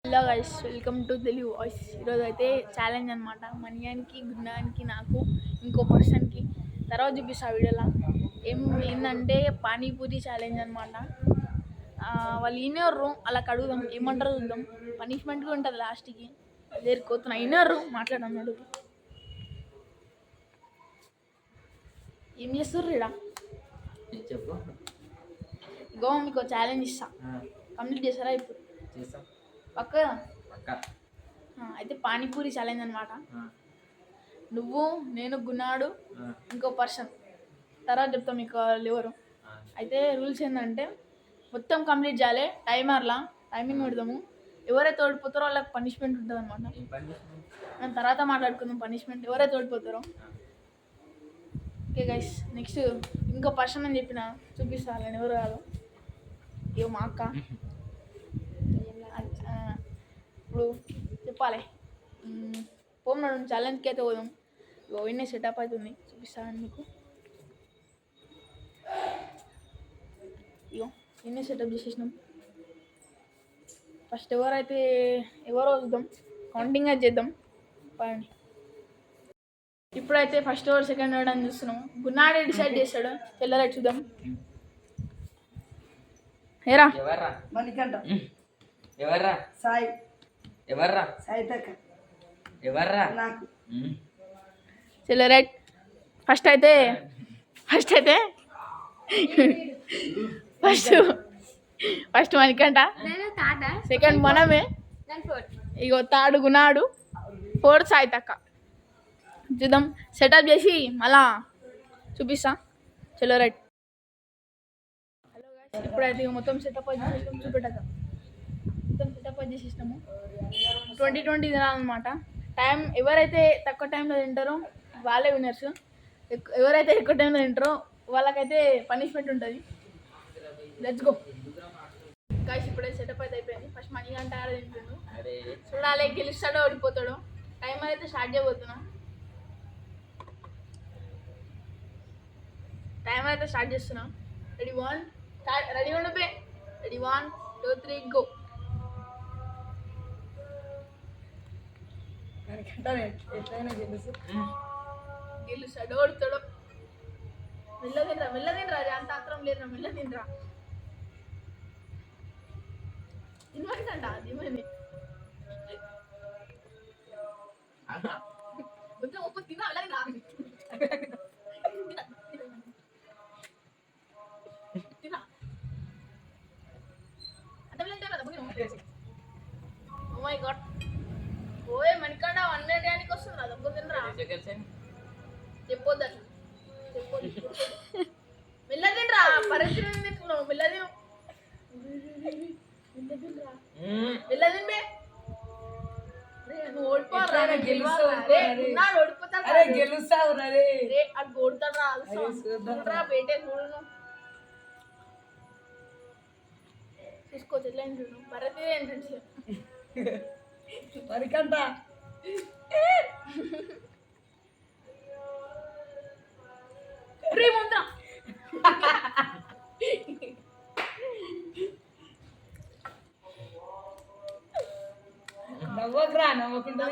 Hello guys, welcome to Telugu voice. ఈరోజు అయితే challenge అనమాట. మనియానికి, గున్నానికి, నాకు ఇంకో పర్సన్కి తర్వాత చూపిస్తా వీడియోలో. ఏంటంటే పానీపూరి ఛాలెంజ్ అనమాట. వాళ్ళు ఇన్నోర్రు అలా అడుగుదాం, ఏమంటారో చూద్దాం. పనిష్మెంట్ కూడా ఉంటుంది లాస్ట్కి. దేనికోతున్నా ఇన్నోర్రు మాట్లాడన్నాడు. ఏం చేస్తుర్రు ఇక్కడ? ఇగో మీకు ఛాలెంజ్ ఇస్తా, కంప్లీట్ చేస్తారా? ఇప్పుడు పక్క అయితే పానీపూరి ఛాలెంజ్ అనమాట. నువ్వు, నేను, గున్నాడు, ఇంకో పర్సన్ తర్వాత చెప్తాం మీకు ఎవరు. అయితే రూల్స్ ఏంటంటే మొత్తం కంప్లీట్ చేయాలి. టైమింగ్ పెడదాము. ఎవరైతే ఓడిపోతారో వాళ్ళకి పనిష్మెంట్ ఉంటుంది అనమాట. మేము తర్వాత మాట్లాడుకుందాం పనిష్మెంట్ ఎవరైతే ఓడిపోతారో. ఓకే గైస్, నెక్స్ట్ ఇంకో పర్సన్ అని చెప్పిన చూపిస్తాను నేను ఎవరు కాదు. ఇవ్వ మా అక్క. ఇప్పుడు చెప్పాలి. పోతున్నాడు ఛాలెంజ్కి అయితే పోదాం. ఇవన్నీ సెటప్ అవుతుంది, చూపిస్తాను మీకు. ఇగో ఇవన్నీ సెటప్ చేసేసినాం. ఫస్ట్ ఎవరో చూద్దాం, కౌంటింగ్ అయితే చేద్దాం. పదండి. ఇప్పుడైతే ఫస్ట్ ఓవర్ సెకండ్ ఓవర్ అని చూస్తున్నాం. గున్నాడే డిసైడ్ చేస్తాడు. తెల్లరా చూద్దాం. ఏరా మణికంఠ, ఎవర్రా? సాయి, ఎవర్రా? సాయితక్క, ఎవర్రా? నాకు రైట్. ఫస్ట్ అయితే ఫస్ట్ మణికంఠ, సెకండ్ మనమే, ఇగో థర్డ్ గున్నాడు, ఫోర్త్ సాయితక్క. చూద్దాం, సెటప్ చేసి మళ్ళా చూపిస్తా. చలో రైట్. హలో గాయ్స్, ఇప్పుడైతే మొత్తం సెటప్ చేసేసాం. చూపెట్టాక మొత్తం సెటప్ చేసేసినాము. 20-20 తినాలన్నమాట. టైం ఎవరైతే తక్కువ టైంలో తింటారో వాళ్ళే విన్నర్స్. ఎవరైతే ఎక్కువ టైంలో తింటారో వాళ్ళకైతే పనిష్మెంట్ ఉంటుంది. Let's go guys. ఇప్పుడైతే సెటప్ అయితే అయిపోయింది. ఫస్ట్ మణికంఠ తింటుండు. చూడాలి గెలుస్తాడో ఓడిపోతాడో. టైమర్ అయితే స్టార్ట్ చేయబోతున్నా. టైమర్ అయితే స్టార్ట్ చేస్తున్నా. రెడీ ఉండిపోయి. Ready 1, 2, 3 go. ఎట్లయినా గెలుస్తాడో ఓడుతాడో. మెల్ల తినరా, అంత ఆత్రం లేదురా, మెల్ల తినరా. తినమంటంట తినమని తిన్నా అలాగే ఓయ్ మణికంఠ 100 యానికి వస్తుందా? దగ్గర తినరా, చెప్పొద్దు అట్లా, చెప్పొద్దు. మెల్ల తినరా, పరిస్థితి తింటున్నావు. మెల్ల తిను, మెల్ల తినబే. నువ్వు ఓడిపోరా, ఓడిపోతాడు, గెలుస్తావు అది ఓడతాడు రా. బేటే చూడు, చూసుకోవచ్చు ఎట్లా చూడు. భరత్ ఎంట్రన్స్ మణికంఠ ప్రేమంతా నవ్వకురా, నవ్వకుండా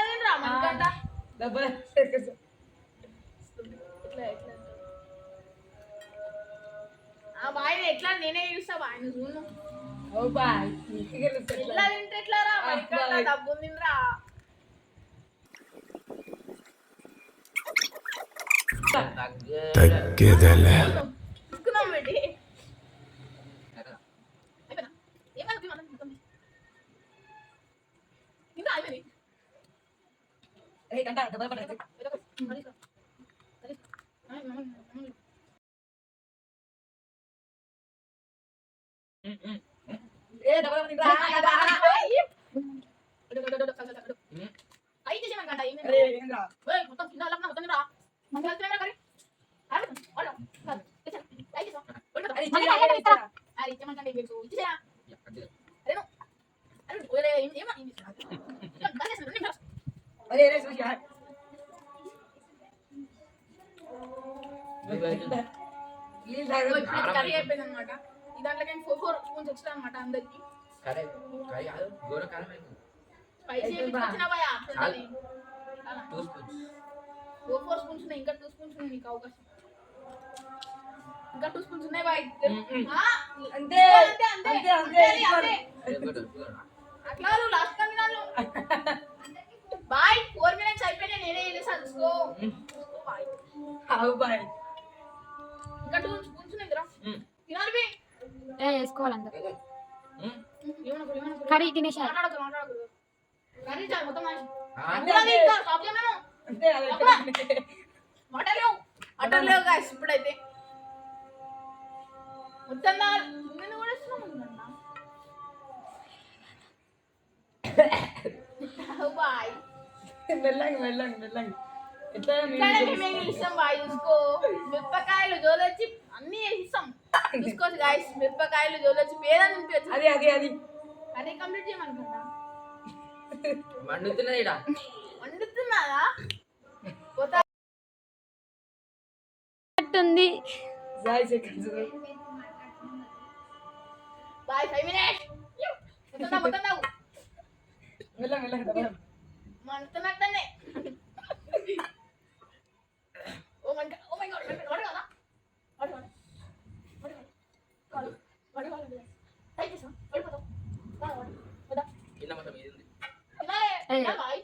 తినరా మణికంఠ. డబ్బా బాయ్ ఎట్లా నేనే చూస్తా. బాయ్ చూడు గెలుస్తా. ఎట్లా తింటే ఎట్లా రా మణికంఠ, డబ్బు తినరా. తీసుకున్నాం పెట్టి కర్రీ అయిపోయింది అనమాట. దాంట్లో 4 స్పూన్స్ ఎక్స్ట్రా అనమాట అందరికి. సరే కై కాదు గోర కారం అయిపోయింది స్పైసీ ఎక్కించిన భయ చాలు. 2 స్పూన్స్ 4 స్పూన్స్ ఉన్నాయి, ఇంకా 2 స్పూన్స్ ఉన్నాయి నీకు అవకాశం. ఇంకా 2 స్పూన్స్ ఉన్నాయి బాయ్. అంతే అంతే అంతే అట్లా లాస్ట్ టైం వినాలి బాయ్. 4 మినిట్స్ అయిపోయినాయి, నేనే వెళ్ళేసాను చూసుకో. బాయ్ ఆవు బాయ్ ఇంకా 2 స్పూన్స్ ఉన్నాయి కదా తినాలి బి. వేసుకోవాలంత ఏమనుకో కర్రీ తినేసా మాట్లాడకు కర్రీ చాలు మొత్తం మానేసి. అంతే, అది అంతే. ఇంకా స్టాప్ చేయమను. అంతే అదే వాటర్ లేవు గాయస్ ఇప్పుడైతే. మొత్తం నా కిందన కూడా ఇస్తున్నాం బాయ్. మెల్లంగా మెల్లంగా మెల్లంగా ఎట్లా ఇక్కడే మేము ఇస్తాం బాయ్ చూసుకో. మిరపకాయలు జోలొచ్చి అన్ని ఇస్తాం చూసుకోవచ్చు గాయస్. మిరపకాయలు జోలొచ్చి పేద నింపచ్చు. అది అది అది కర్రీ కంప్లీట్ చేయమనుకుంటా. మండుతున్నది ఈడ వండుతున్నారా పోతా ఉంది సాయి సెకండ్స్ బాయ్. 5 మినిట్స్ మొత్తం తాగు మెల్లంగా మెల్లంగా మండుతున్నట్టనే. ఓ మై గాడ్ వాడు కదా వాడు టైట్ చేసా పడిపోతావు. కింద మొత్తం ఇది ఉంది బాయ్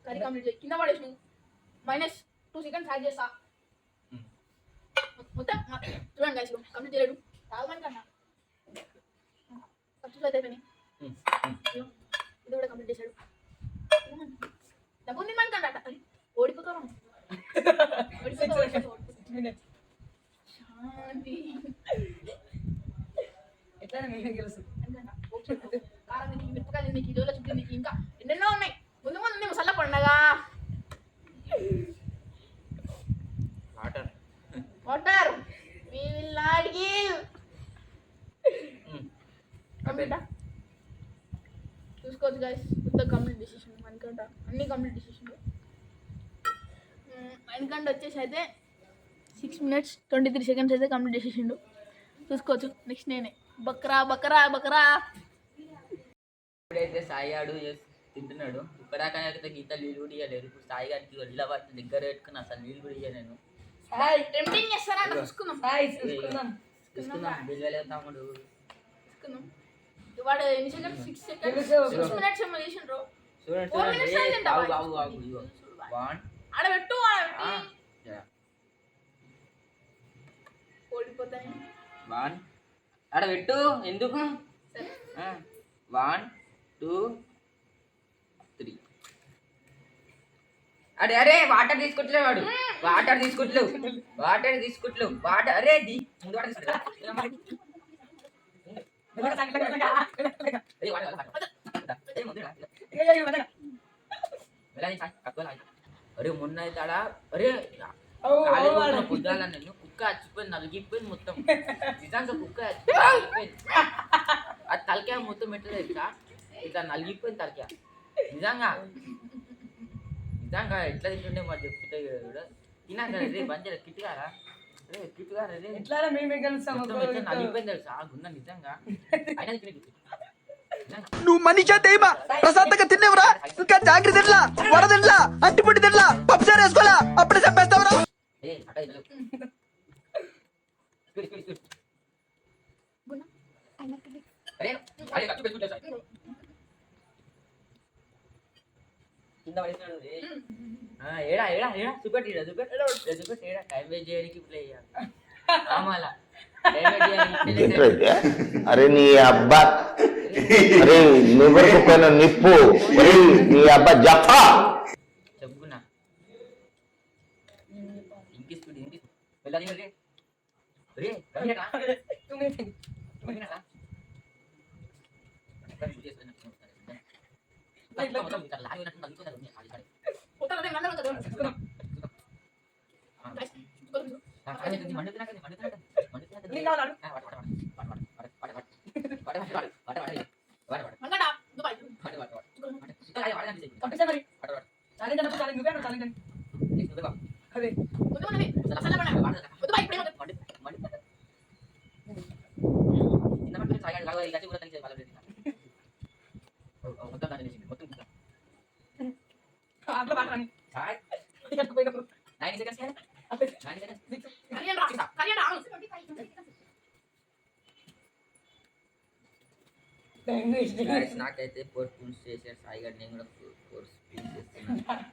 కర్రీ కంప్లీట్ చేయి. కింద పడేసి -2 సెకండ్స్ యాడ్ చేస్తా. మొత్తం చూడండి గైస్ కంప్లీట్ చేయలేడు. తాగమని కన్నా సబ్స్క్రైబ్ అయిపోయినాయి. ఇది కూడా కంప్లీట్ చేశాడు. డబ్బుంది మన కన్నా ఓడిపోతాను. శాంతి ఎట్లా నేను గెలుసు కారం నీకు మిరపకాయలు నీకు ఇదిలో చుట్టూ నీకు ఇంకా ఎన్నెన్నో ఉన్నాయి. ముందు ఉంది ముసల్ల పండగ. Water water we will not give కంప్లీటా చూసుకోవచ్చు గైస్. మొత్తం కంప్లీట్ డిసిషన్ మనకంట అన్ని కంప్లీట్ డిసిషన్. మనకంట వచ్చేసి అయితే 6 minutes 23 seconds అయితే కంప్లీట్ చేసేసిండు చూసుకోవచ్చు. నెక్స్ట్ నేనే బక్రా బక్రా బక్రా. ఇప్పుడైతే సాయి ఆడు తింటున్నాడు. ఇప్పటిదాకా గీత నీళ్ళు కూడా ఇవ్వలేదు. ఇప్పుడు సాయి గారికి ఒళ్ళ వాటి దగ్గర పెట్టుకుని అసలు నీళ్ళు కూడా ఇవ్వలేను. సాయి టెంప్టింగ్ చేస్తారా చూసుకుందాం. సాయి చూసుకుందాం తీసుకుందాం బిల్వలేదు తమ్ముడు. చూసుకుందాం. వాడు ఎన్ని సెకండ్స్ 6 seconds తెలుసు. 6 minutes ఏమో చేసిండ్రు. చూడండి 4 minutes చూడండి అయిందంట ఆగు బాయ్. ఆగు ఆగు ఇగో 1 ఆడ పెట్టు ఓడిపోతాయి. 1 ఆడ పెట్టు ఎందుకు సరే 1 2 3 అరే అరే వాటర్ తీసుకుంటలేవు వాడు. వాటర్ తీసుకుంటలేవు వాటర్ అరే ముందు వాటర్ తీసుకుంటా అరే మొన్న అయితే ఆడ అరే పొద్దాల నేను కుక్క చచ్చిపోయింది నలిగిపోయింది మొత్తం. నిజంగా కుక్క చచ్చిపోయింది. అది తలకాయ మొత్తం పెట్టలేదు ఇట్లా ఇట్లా నలిగిపోయింది తలకాయ. నిజంగా ఎట్లా తింటుండే మరి చెప్తుంటే కూడా తినాక రే బంజర కిట్టుగారా రే కిట్టుగారా రే ఎట్లా మేమే గెలుస్తాం మొత్తం ఎట్లా నలిగిపోయింది తెలుసా గున్న నిజంగా. అయినా నువ్వు మనిషా దైవా ప్రశాంతంగా తినేవరా ఇంకా జాగ్రత్త తినలా వడ తినలా అట్టిపొట్టి తినలా పప్పుసారి వేసుకోవాలా అప్పుడే చంపేస్తావరా. ఏ అట ఇట్లా అరే అరే ఖర్చు పెట్టుకుంటా సార్ కింద పడేసినాడు రే. ఏడా ఏడా ఏడా చూపెట్టి చూపెట్టి ఏడా టైం వేస్ట్ చేయడానికి ప్లే చేయాలి రామాలా టైం వేస్ట్ చేయాలి. అరే నీ అబ్బా అరే నువ్వు పైన నిప్పు నీ అబ్బా జఫా చెప్పుకున్నా ఇంకి స్పీడ్ వెళ్ళాలి రే రే రవిరా అదే సాయి మొత్తం దాంట్లో వేసింది, మొత్తం కుక్క. అట్లా పట్టండి. చాయ్. ఇక్కడ పోయినప్పుడు 90 seconds కదా? 90 seconds. కళ్యాణ్ రా, కళ్యాణ్ రా. Guys, నాకైతే 4 spoons చేశారు సాయి గారు, నేను కూడా 4 spoons చేస్తున్నాను.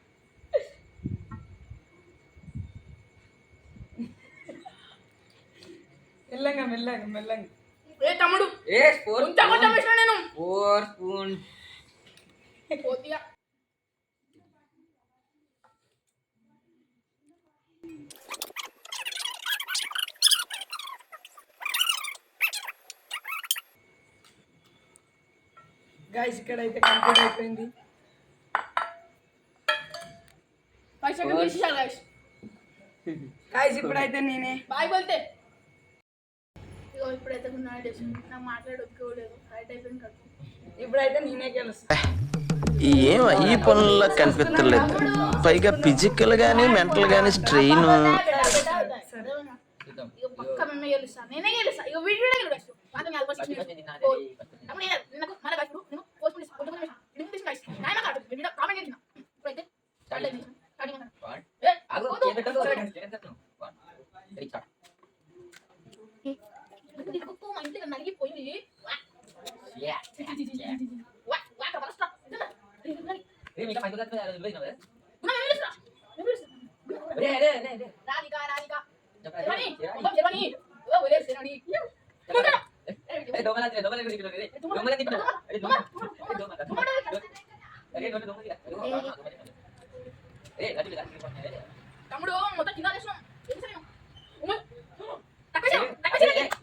మెల్లంగా మెల్లంగా మెల్లంగా. ఏ తమ్ముడు ఏ 4 కొంచెం కొంచెం వేసిన నేను 4 spoons. కొద్దిగా గాయ్స్ ఇక్కడైతే కంప్లీట్ అయిపోయింది. 5 సెకండ్ తీసేయాలి గైస్. గాయ్స్ ఇప్పుడైతే నేనే బాయ్ బోల్తే ఇగో ఇప్పుడైతే నా డెసిషన్ నాకు మాట్లాడి ఒప్పుకోలేదు. రైట్ అయిపోయింది కదా. ఇప్పుడైతే నేనే గెలుస్తా. ఏం ఈ పనుల్లో కనిపించలేదు, పైగా ఫిజికల్ గానీ మెంటల్ గానీ స్ట్రెయిన్. చూద్దాం. ఇగో పక్క మేమే గెలుస్తా, నేనే గెలుస్తా. ఇగో వీడియోలో గెలుస్తా. మాత్రం యాభై ఫస్ట్ పర్సెంట్ నేను తిన్నాను. తమ్ముడు నేను నిన్నకు మన గైస్ నేను పోస్ట్ చేసి కొంచెం కొంచెం నేను తీసి గైస్ నాయన కాదు వీడియో కామెంట్ చేసిన ఇప్పుడైతే స్టార్ట్ అయింది. స్టార్టింగ్ అన్న One. ఏ ఆగు, వద్దు. చేపెట్టకు. చేపెట్టకు. 1 3 start. నీకు మా ఇంటికి నలిగిపోయింది. Yeah. వా వా కబరస్తా ఏ మీకు మైక్ దగ్గర వెళ్ళినావా? నా ఇంగ్లీష్ రా ఇంగ్లీష్ రే. రాధిక రాధిక చెప్పండి. శరణి మొత్తం శరణి ఓ ఒరే శరణి ఏ దోమల ఇక్కడ రే. దోమల ఇక్కడ. అరే దోమల. అరే దోమల. ఏ లడ్డు లడ్డు. తమ్ముడు మొత్తం కింద చేసాం ఏం సరే తక్కువ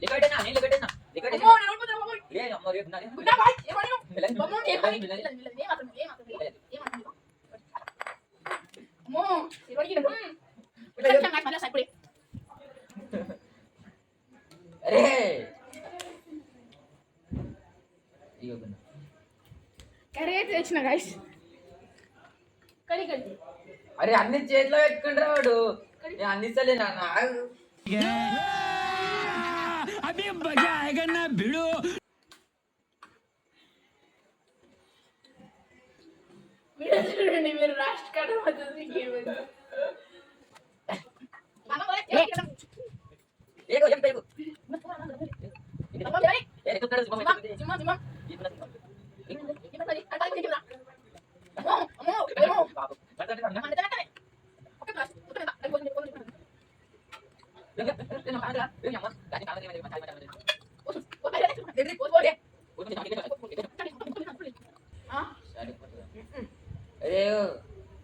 లికైటేనా నేను లికైటేనా అమ్మో నేను ఓడిపోతాను బాబు ఏ అమ్మ రే ఉన్నది. గుడ్డా బాయ్ ఏమని మిలన్. బొమ్మ ఏమని మిలన్ ఏ మాత్రం అమ్మో ఇవరికి కొంచెం నాకు మళ్ళీ సైపుడే అరే ఇగో బన్న. కరే తెచ్చిన గైస్ కడి అరే అన్ని చేతిలో పెట్టుకుంటారా వాడు. నేను అందిస్తలే నాన్న. ఆగు. వీడియో చూడండి మీరు రాష్ట్ర కట్ట మధ్య ఏగో ఏం టైపు. ఏ ఎక్కడ సింహం. బాబు. అరే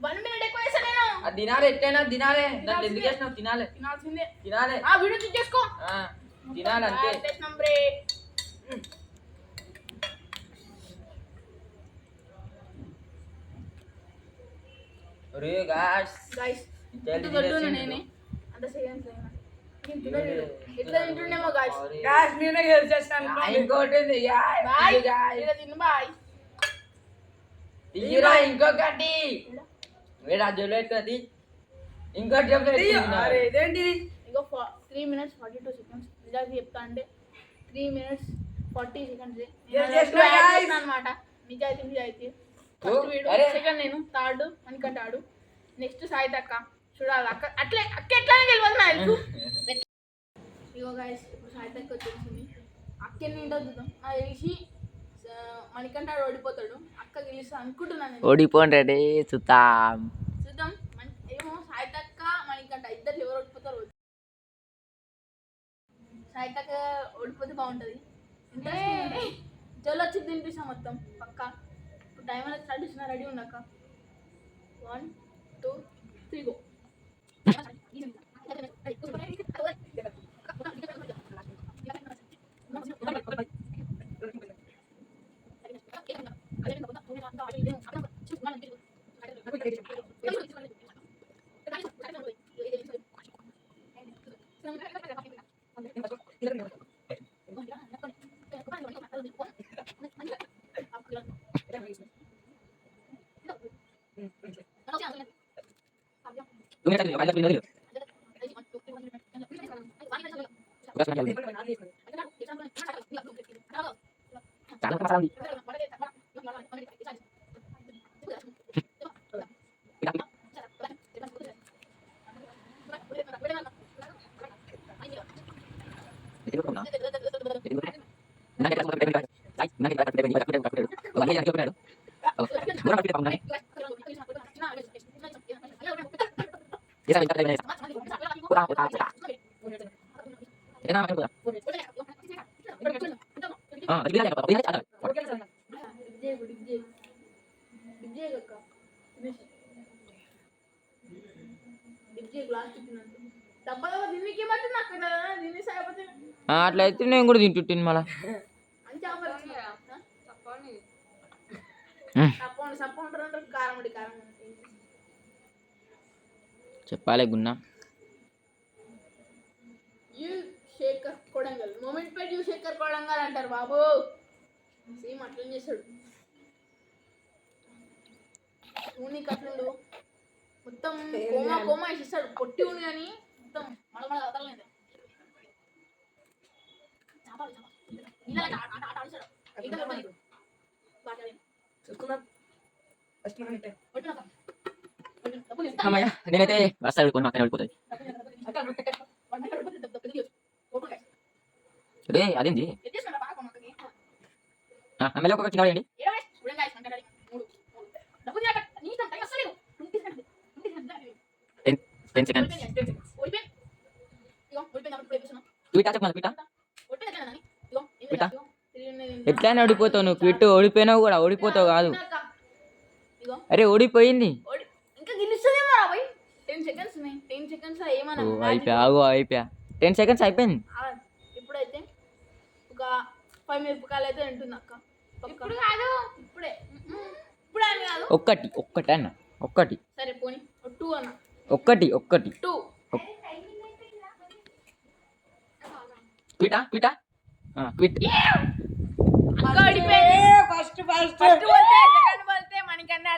1 మినిట్ ఎక్కువ వేసా నేను అది తినాలి, ఎట్లయినా తినాలి. దాంట్లో ఎందుకు వేసినావు? తినాలి తినాల్సిందే తినాలి. ఆ వీడియో చెక్ చేసుకో తినాలి అంతే. చేసినాం బ్రే అరే గాష్ గైస్ జల్దీ నేనే అంత సెకండ్స్ ఎట్లా తింటుండేమో గైస్ గాయ్స్ నేనే గెలిచేస్తాను. ఇంకోటి ఉంది. బాయ్ తిను బాయ్ తీరా ఇంకొకటి. వేడా జోలో ఎక్కది. ఇంకోటి అరే ఇదేంటిది? ఇగో 3 minutes 42 seconds నిజానికి చెప్తా అంటే 3 minutes 40 seconds అనమాట. నిజాయితీ ఫస్ట్ వీడు అరే. సెకండ్ నేను థర్డ్ అనుకుంటాడు నెక్స్ట్ సాయి తక్క చూడాలి అక్క అట్లే అక్క ఎట్లానే గెలవాలి నా తెలుసు. ఇగో గైస్ ఇప్పుడు సాయి తక్క వచ్చేసింది. అక్క ఎన్ని ఏంటో చూద్దాం. నాకు తెలిసి మణికంఠ ఓడిపోతాడు. అక్క గెలుస్తా అనుకుంటున్నాను నేను. ఓడిపోండి చూద్దాం. చూద్దాం ఏమో సాయి తక్క మణికంఠ ఇద్దరు ఎవరు ఓడిపోతారు. సాయి తక్క ఓడిపోతే బాగుంటుంది. జల్ వచ్చి తినిపిస్తాం మొత్తం పక్కా. ఇప్పుడు టైం అనేది స్టార్ట్ చేసిన రెడీ ఉన్నాక 1 2 3 గో. అట్లా అయితే నేను కూడా తింటుంటాను మళ్ళా చెప్పాలి గున్నా శేఖర్ కొడంగల్ మూమెంట్ పెట్టి శేఖర్ కొడంగల్ అంటారు బాబు సేమ్ అట్లా చేస్తాడు నీకు అట్లుండు మొత్తం కోమా కోమా వేసిస్తాడు పొట్టి ఉంది కానీ మొత్తం మళ్ళీ వదలలేదు నేనైతే బస్తా వెళ్ళిపోయి అక్కడ వెళ్ళిపోతుంది అదేంటి ఎమ్మెల్యే ఒక చిన్న అండి 10 seconds. ఎట్లా ఓడిపోతావు నువ్వు క్విట్ ఓడిపోయినావు కూడా ఓడిపోతావు కాదు అరే ఓడిపోయింది అయిపోయా 10 seconds అయిపోయింది ఇప్పుడైతే ఒక 5 మిరపకాయలు అయితే ఉంటుంది అక్క ఇప్పుడు కాదు ఇప్పుడే కాదు ఒక్కటి అన్న ఒక్కటి సరే పోనీ 2 అన్న ఒక్కటి 2 క్విట్ క్విట్ ఫస్ట్ సెకండ్ బోల్తే మనకన్నా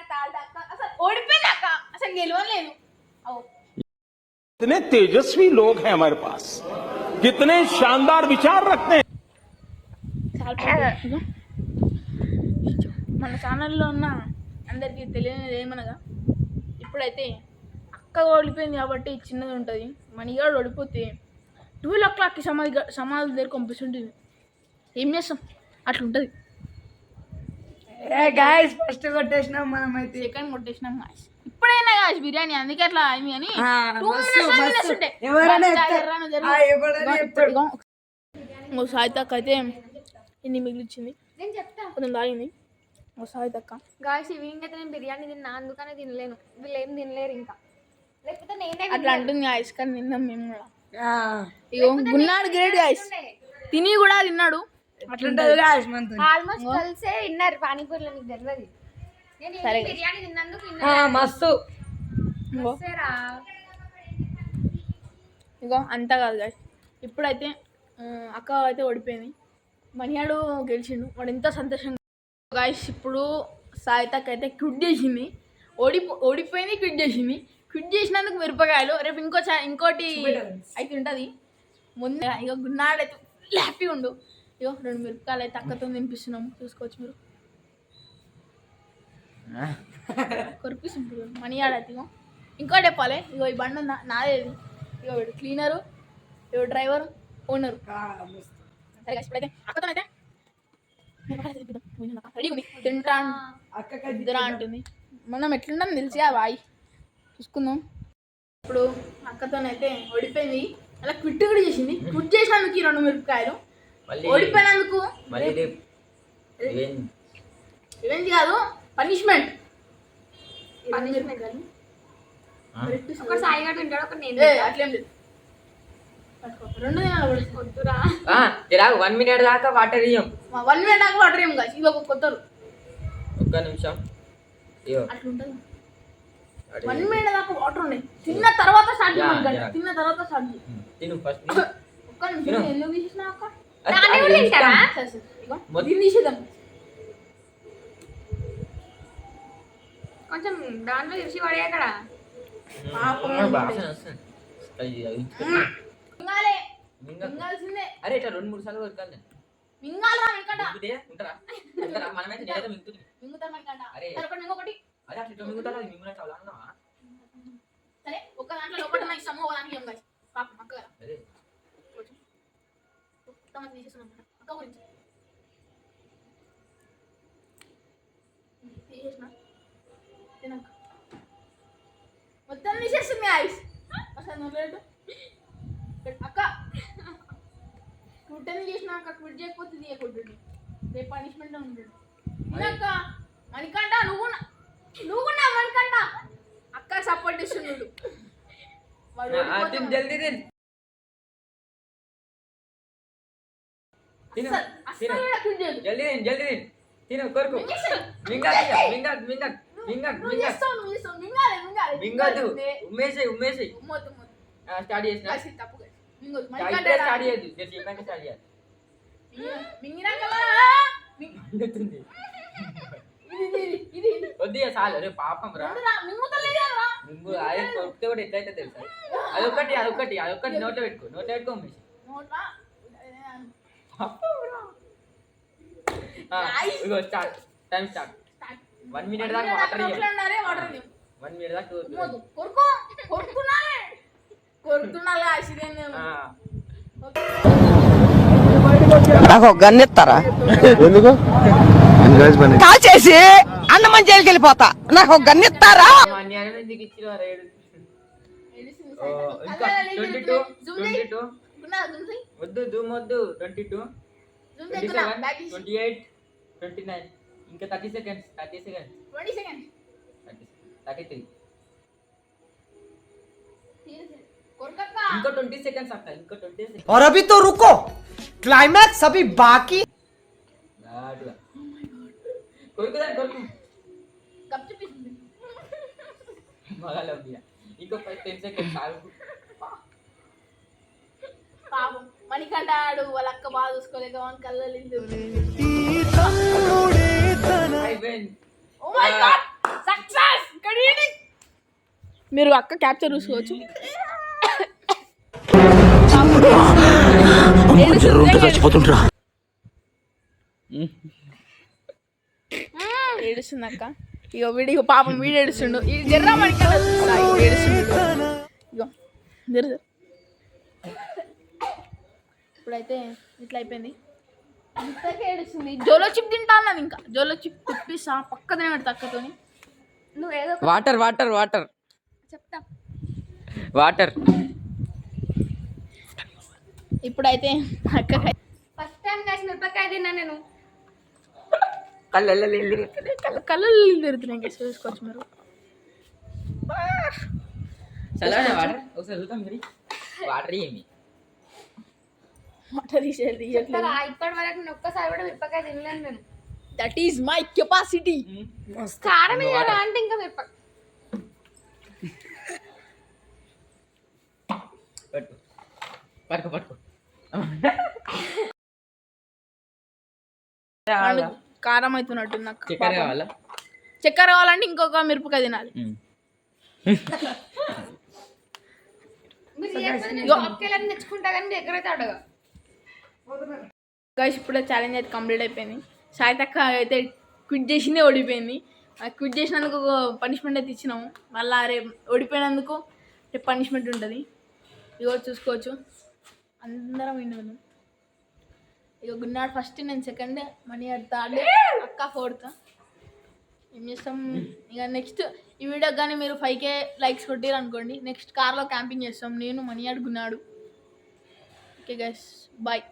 అసలు ఓడిపోయింది అక్క అసలు గెలవలేదు कितने तेजस्वी लोग हैं हमारे पास कितने शानदार विचार रखते हैं మన ఛానల్లో ఉన్న అందరికీ తెలియనిది ఏమనగా ఇప్పుడైతే అక్క ఓడిపోయింది కాబట్టి చిన్నది ఉంటుంది మణిగాడు ఓడిపోతే 12 o'clockకి సమాధి దగ్గర పంపిస్తుంటుంది ఏం చేస్తాం అట్లుంటుంది గాయస్ ఫస్ట్ కొట్టేసినాం మనం అయితే సెకండ్ కొట్టేసినాం గాయస్ ఇప్పుడైనా గాయస్ బిర్యానీ అందుకే అట్లా అయింది కానీ 2 minutes ఉంటే సాయితక్క అయితే ఇన్ని మిగిలిచ్చింది నేను చెప్తా కొంచెం తాగింది సాయితక్క గాయస్ ఈ వీక్ అయితే నేను బిర్యానీ తిన్నా అందుకనే తినలేను వీళ్ళు ఏం తినలేరు ఇంకా లేకపోతే నేనే అట్లా అంటుంది గాయస్ కానీ తిన్నాం మేము కూడా ఇగో గున్నాడు గ్రేట్ గాయస్ తిని కూడా తిన్నాడు అట్లుంటది గాయస్ మనతో ఆల్మోస్ట్ కలిసే విన్నారు పానీపూరిలో నీకు తెలియదు నేను సరే. బిర్యానీ తిన్నందుకు మస్తు విన్నారా ఇగో అంతా కాదు గాయస్ ఇప్పుడైతే అక్క అయితే ఓడిపోయింది మనియాడు గెలిచిండు వాడు ఎంతో సంతోషంగా గాయస్ ఇప్పుడు సాయితక్క అయితే క్విట్ చేసింది ఓడిపోయింది క్విట్ చేసినందుకు మిరపకాయలు రేపు ఇంకోటి అయితే ఉంటుంది ముందే ఇక గున్నాడైతే హ్యాపీ ఉండు ఇగో 2 మిరపకాయలు అయితే అక్కతో తినిపిస్తున్నాము చూసుకోవచ్చు మీరు కొరిపిస్తుంది మనీ ఆడైతే ఇగో ఇంకోటి చెప్పాలి ఇగో ఈ బండి నాదేది ఇగో వీడు క్లీనరు ఇగో డ్రైవర్ ఓనరు సరే guys, ఇప్పుడైతే అక్కతో అయితే రెడీ ఉంది తింటా ఇద్దరా అంటుంది మనం ఎట్లుందని తెలిసి ఆ వాయి చూసుకుందాం ఇప్పుడు అక్కతోనైతే ఓడిపోయింది అలా క్విట్ కూడా చేసింది క్విట్ చేసినందుకు 2 మిరపకాయలు ఓడిపోయినందుకు రివెంజ్ కాదు పనిష్మెంట్ ఒక సాయి గారు తింటాడు ఒక నేను అట్లేం లేదు 2 దినాలు వద్దురా 1 minute దాకా వాటర్ ఇయ్యం 1 minute దాకా వాటర్ ఏం కాదు ఇది ఒక కొత్తరు ఒక్క నిమిషం అట్లుంటుంది 1 minute దాకా వాటర్ ఉన్నాయి తిన్న తర్వాత స్టార్ట్ చేయాలి తిన్న తర్వాత స్టార్ట్ చేయాలి తిను ఫస్ట్ ఒక్క నిమిషం ఎందుకు తీసినా అక్క దాన్ని కూడా తింటారా సరే సరే ఇగో దీన్ని తీసేద్దాం కొంచెం దాంట్లో చూసి పడే అక్కడ మింగాలే మింగాల్సిందే అరే ఇట్లా 2-3 సార్లు కొరకాలి మింగాలరా వెంకట ఉంటారా మనమైతే నేనైతే మింగుతుంది మింగుతారు వెంకట అరే. సరిపడి ఇంకొకటి అరే అట్లా మింగుతారా మింగునట్టు అలా అన్నావా సరే ఒక దాంట్లో లోపల ఇస్తాము ఒక దానికి ఏం కాదు పాపం అక్క కదా అరే మొత్తం అది తీసేస్తున్నాం అక్క గురించి చేసింది ఐస్ అసలు లేదు అక్క 210 చేసినాక క్విట్ చేయకపోతే తీయకూడదు రేపు పనిష్మెంట్ ఉంటుంది అక్క మణికంఠ నువ్వు కూడా మణికంఠ అక్క సపోర్ట్ ఇస్తున్నాడు జల్దీ తిన్ తిను అస్సలు కూడా క్విట్ చేయదు జల్దీ తిన్ తిను కొరకు మింగట్ నువ్వు చేస్తావు మింగాలి మింగదు ఉమ్మేసేయ్ ఉమ్మొద్దు స్టార్ట్ చేసిన కాసి తప్పు కాసి మింగొద్దు ఇప్పుడే మణికంఠ స్టార్ట్ చేయదు నేను చెప్పాక స్టార్ట్ చేయాలి మింగినాక మింగుతుంది ఇది వద్దు ఇక చాలు రే పాపం రా మింగుతలేదురా మింగు అదే కొడితే కూడా ఎట్లయితే తెలుసా అదొకటి నోట్లో పెట్టుకో ఉమ్మేసి నోట్రా ఇగో స్టార్ట్ టైం స్టార్ట్ 1 మినిట్ దాకా వాటర్ నోట్లోన్నారే వాటర్ 1 మినిట్ దాకా ఉమ్మొద్దు కొరుకుతున్నాలే ఆశీర్వాదం నాకు గన్ ఇస్తారా ఎందుకు కాల్ చేసి అన్నమని జైలుకి వెళ్ళిపోతా నాకు గన్ ఇస్తారా అన్యాయం ఎందుకు ఇచ్చినా రేడు ఏడిసింది ఇంకా 22 వద్దు జూమ్ వద్దు 22 27 28 29 ఇంకా 30 సెకండ్స్ 20 సెకండ్స్ 33 కొరకక్క ఇంకో 20 సెకండ్స్ అక్క ఇంకో 20 సెకండ్స్ और अभी तो रुको क्लाइमैक्स अभी बाकी కొరుకు కప్ చూపిస్తుంది మగాల ఇంకో 10 సెకండ్స్ ఆగు పాపం మణికంఠ ఆడు వాళ్ళ అక్క బాగా చూసుకోలేక వాని కళ్ళలింది ఓ మై గాడ్ సక్సెస్ కడీని మీరు అక్క క్యాప్చర్ చూసుకోవచ్చు ఏడుస్తుంది అక్క ఇగో వీడియో పాపం వీడు ఏడుస్తుండు ఇది జర్రా మణికంఠ ఏడుస్తుండు ఇగో జర ఇప్పుడైతే ఇట్లా అయిపోయింది ఇంతకే ఏడుస్తుంది జోలో చిప్ తింటా అన్నది ఇంకా జోలో చిప్ తిప్పిస్తా పక్కనే పెడతా అక్కతోని నువ్వు ఏదో వాటర్ చెప్తా ఇప్పుడైతే అక్క ఫస్ట్ టైం కలిసి మిరపకాయ తిన్నా నేను కళ్ళు తిరుగుతున్నాయి ఇంకా చూసుకోవచ్చు మీరు చల్లగా వాటర్ ఒకసారి చూద్దాం మరి వాటర్ ఏమి వాటర్ తీసేది చెప్తారా ఇప్పటి వరకు నేను ఒక్కసారి కూడా మిరపకాయ తినలేను నేను దట్ ఈస్ మై కెపాసిటీ కారం వేయాలా అంటే ఇంకా మిరపకాయ పట్టుకో కారం అవుతున్నట్టు నాకు చక్కెర కావాలా చక్కెర కావాలంటే ఇంకొక మిరపకాయ తినాలి మీరు చేయకపోతే నేను షాప్కి వెళ్ళని తెచ్చుకుంటా కానీ మీ దగ్గర అయితే అడగా గైస్ ఇప్పుడే ఛాలెంజ్ అయితే కంప్లీట్ అయిపోయింది సాయితక్క అయితే క్విట్ చేసిందే ఓడిపోయింది క్విట్ చేసినందుకు పనిష్మెంట్ అయితే ఇచ్చినాము మళ్ళీ రేపు ఓడిపోయినందుకు రేపు పనిష్మెంట్ ఉంటుంది ఇగో చూసుకోవచ్చు అందరం విన్నాను ఇక గున్నాడు ఫస్ట్ నేను సెకండ్ మనీ థర్డ్ అక్క ఫోర్త్ ఏం చేస్తాం ఇక నెక్స్ట్ ఈ వీడియో కానీ మీరు 5K లైక్స్ కొట్టారు అనుకోండి నెక్స్ట్ కార్లో క్యాంపింగ్ చేస్తాం నేను మనీ గున్నాడు ఓకే గైస్ బాయ్